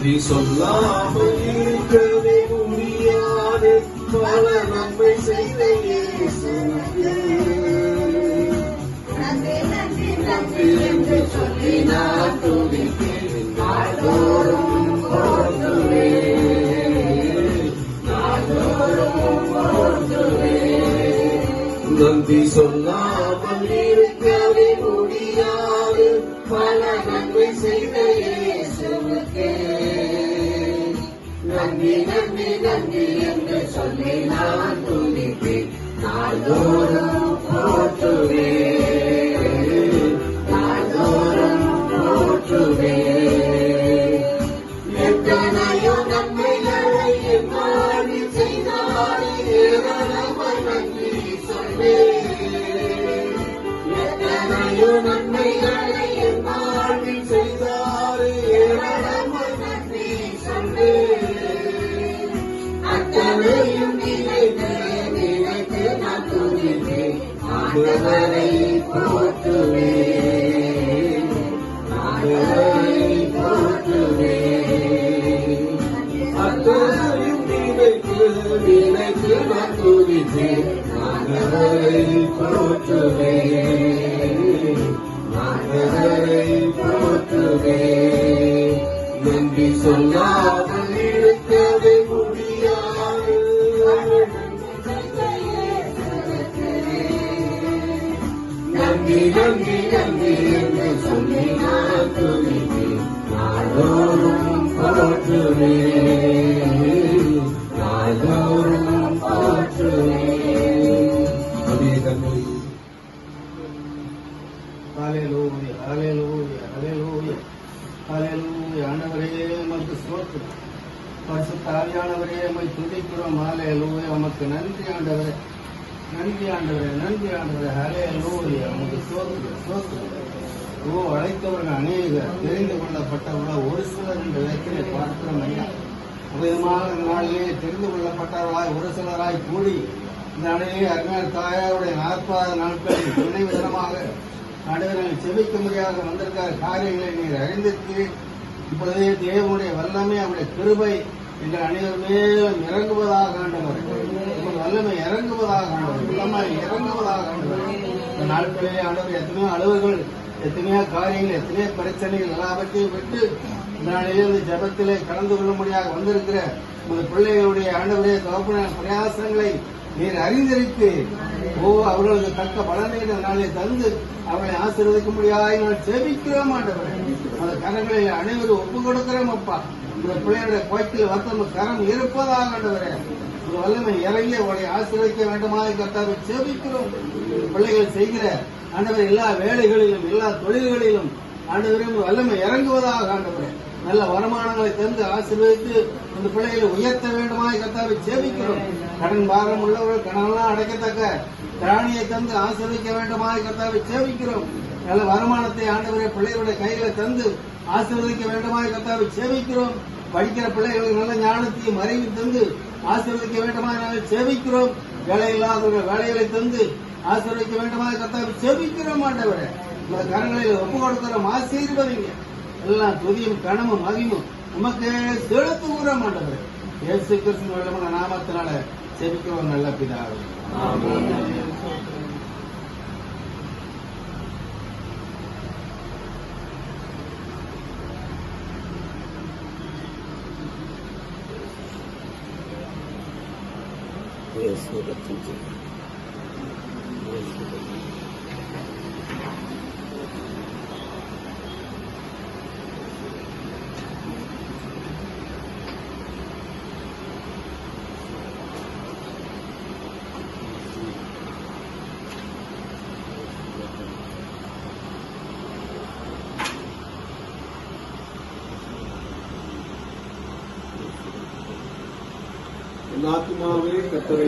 நன்றி சொல்லாமல் இருக்கவே முடியாது பல நன்மை செய்த இயேசுவுக்கு நன்றி என்று சொல்லி நான் துதிப்பேன் நாள்தோறும் போற்றுவேன் நாள்தோறும் போற்றுவேன் நன்றி சொல்லாமல் இருக்கவே முடியாது பல நன்மை செய்த இயேசுவுக்கு நன்றி நன்றி நன்றி என்று சொல்லி நான் துதிப்பேன் நாள்தோறும் போற்றுவேன் நாள்தோறும் போற்றுவேன் எத்தனையோ நன்மைகளை என் வாழ்வில் செய்தார் ஏராளமாய் நன்றி சொல்வேன் எத்தனையோ நன்மைகளை என் வாழ்வில் செய்தார் ஏராளமாய் நன்றி சொல்வேன் அத்தனையும் நினைத்து நினைத்து நான் துதிப்பேன் ஆண்டவரை போற்றுவேன் ஆண்டவரை போற்றுவேன் அத்தனையும் நினைத்து நினைத்து நான் துதிப்பேன் ஆண்டவரை போற்றுவேன் ஆண்டவரை போற்றுவேன் நன்றி சொல்லாமல் இருக்கவே முடியாது நன்றி நன்றி நன்றி என்று சொல்லி நான் துதிப்பேன் நாள்தோறும் போற்றுவேன் நாள்தோறும் போற்றுவேன். அப்படியே கண்மொழி. ஹல்லேலூயா ஹல்லேலூயா ஹல்லேலூயா ஹல்லேலூயா. ஆண்டவரே உமக்கு ஸ்தோத்திரம். பரிசுத்த ஆவியானவரே உம்மை துதிக்கிறோம். ஹல்லேலூயா. உமக்கு நன்றி ஆண்டவரே நன்றி ஆண்டவரே நன்றி ஆண்டவரே. ஹல்லேலூயா. உமக்கு ஸ்தோத்திரம் ஸ்தோத்திரம். ஓ அழைத்தவர்கள் அநேகர் தெரிந்து கொள்ளப்பட்டவர்கள் ஒரு சிலர் என்ற வேதத்திலே பார்க்கிறோம் ஐயா. உபயமாக நாளிலே தெரிந்து கொள்ளப்பட்டவர்களாய் ஒரு சிலராய் கூடி இந்த அணையை அருமையான தாயாருடைய 40 நாட்களில் நினைவு தினமாக ஆண்டவர்கள் செபிக்க முடியாத வந்திருக்கிற காரியங்களை நீர் அறிந்திருக்கு. இப்பொழுதே தேவனுடைய வல்லமை அவருடைய கிருபை எங்கள் அனைவர் மேலும் இறங்குவதாக ஆண்டவர். உங்கள் வல்லமை இறங்குவதாக ஆண்டவர். வல்லமை இறங்குவதாக ஆண்டவர். இந்த நாட்களிலே ஆண்டவர் எத்தனையோ அலுவல்கள் எத்தனையோ காரியங்கள் எத்தனையோ பிரச்சனைகள் எல்லாவற்றையும் விட்டு இந்த நாளிலே இந்த ஜபத்திலே கலந்து கொள்ளும்படியாக வந்திருக்கிற உங்கள் பிள்ளைகளுடைய ஆண்டவரே தகப்பன பிரயாசங்களை நீர் அறிந்திருக்கு. ஓ அவர்களுக்கு தக்க பலனை நாளை தந்து அவர்களை ஆசீர்வதிக்க முடியாது நான் சேவிக்கிறோம் ஆண்டவரே. அந்த கரங்களை அனைவரும் ஒப்பு கொடுக்கிறோம் அப்பா. இந்த பிள்ளைகளுடைய கோய்க்கில் வர்த்தம் கரம் இருப்பதாக ஆண்டவரே. ஒரு வல்லமை இறங்கி அவர்களை ஆசீர்வதிக்க வேண்டுமாக கர்த்தாவை சேவிக்கிறோம். பிள்ளைகள் செய்கிற ஆண்டவர் எல்லா வேலைகளிலும் எல்லா தொழில்களிலும் ஆண்டவரே வல்லமை இறங்குவதாக ஆண்டவரே. நல்ல வருமானங்களை தந்து ஆசீர்வதித்து இந்த பிள்ளைகளை உயர்த்த வேண்டுமாய் கர்த்தாவை சேவிக்கிறோம். கடன் பாரம் உள்ளவர்கள் கடனெல்லாம் அடைக்கத்தக்க திராணியை தந்து ஆசீர்வதிக்க வேண்டுமாய் கர்த்தாவை சேவிக்கிறோம். நல்ல வருமானத்தை ஆண்டவரே பிள்ளைகளுடைய கைகளை தந்து ஆசீர்வதிக்க வேண்டுமாய் கர்த்தாவை சேவிக்கிறோம். படிக்கிற பிள்ளைகளுக்கு நல்ல ஞானத்தையும் அறிவு தந்து ஆசீர்வதிக்க வேண்டுமாய் நாங்கள் சேவிக்கிறோம். வேலை இல்லாதவர்கள் வேலைகளை தந்து ஆசீர்வதிக்க வேண்டுமாய் கர்த்தாவை சேவிக்கிறோம் ஆண்டவரே. இந்த கரங்களில் ஒப்பு கொடுக்கிறோம். ஆசீர்வதிங்க. எல்லாம் துதியும் கனமும் மகிமும் உமக்கு செலுத்துகிறோம் ஆண்டவரே. இயேசு கிறிஸ்துவின் வல்லமையான நாமத்தினால செபிக்கிறோம் நல்ல பிதாவே. ஆத்துமாவே கர்த்தரை